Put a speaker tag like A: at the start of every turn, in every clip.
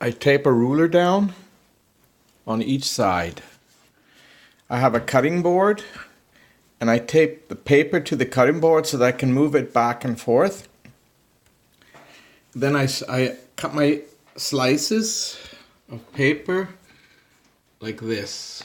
A: I tape a ruler down on each side. I have a cutting board and I tape the paper to the cutting board so that I can move it back and forth. Then I cut my slices of paper like this.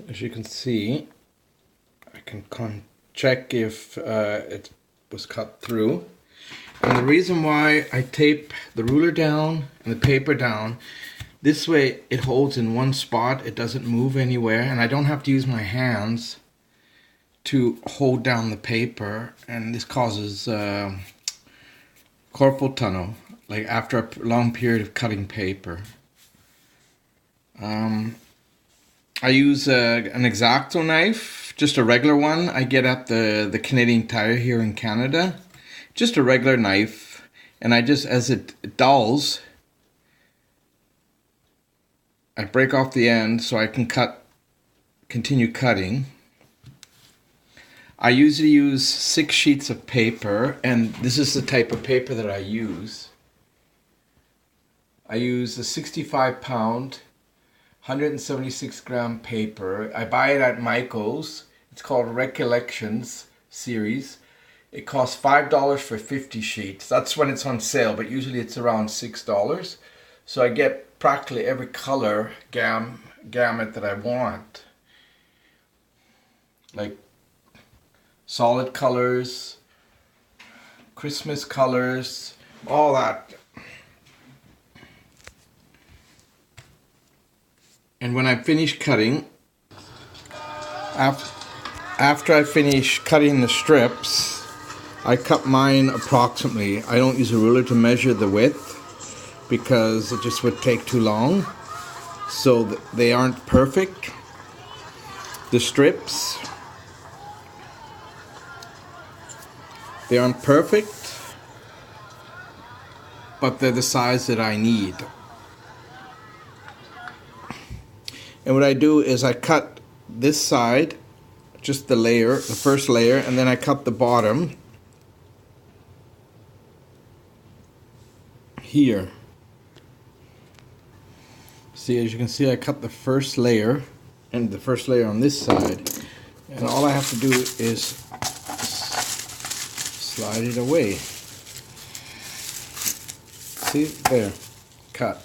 A: As you can see, I can check if it was cut through. And the reason why I tape the ruler down and the paper down, this way it holds in one spot, it doesn't move anywhere, and I don't have to use my hands to hold down the paper, and this causes carpal tunnel, like after a long period of cutting paper. I use an X-Acto knife, just a regular one I get at the Canadian Tire here in Canada. Just a regular knife, and I just, as it dulls, I break off the end so I can continue cutting. I usually use 6 sheets of paper, and this is the type of paper that I use. I use a 65-pound 176 gram paper. I buy it at Michael's. It's called Recollections series. It costs $5 for 50 sheets. That's when it's on sale, but usually it's around $6. So I get practically every color gamut that I want. Like solid colors, Christmas colors, all that. And when I finish cutting, after I finish cutting the strips, I cut mine approximately. I don't use a ruler to measure the width because it just would take too long. So they aren't perfect. The strips, they aren't perfect, but they're the size that I need. And what I do is I cut this side, just the layer, the first layer, and then I cut the bottom here. See, as you can see, I cut the first layer and the first layer on this side, and all I have to do is slide it away. See, there, cut.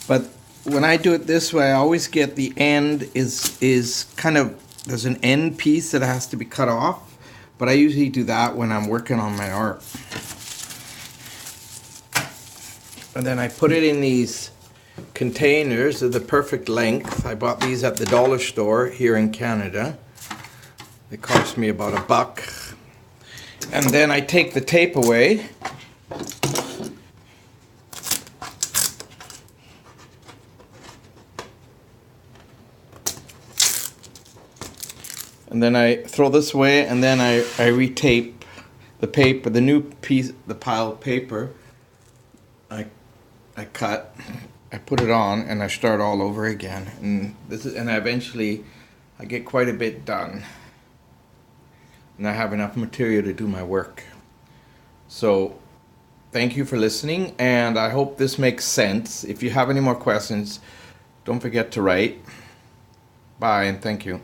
A: But when I do it this way, I always get the end is kind of, there's an end piece that has to be cut off, but I usually do that when I'm working on my art. And then I put it in these containers of the perfect length. I bought these at the dollar store here in Canada. They cost me about $1. And then I take the tape away. And then I throw this away, and then I retape the paper, the new piece, the pile of paper. I cut, I put it on, and I start all over again. And eventually I get quite a bit done, and I have enough material to do my work. So thank you for listening, and I hope this makes sense. If you have any more questions, don't forget to write. Bye, and thank you.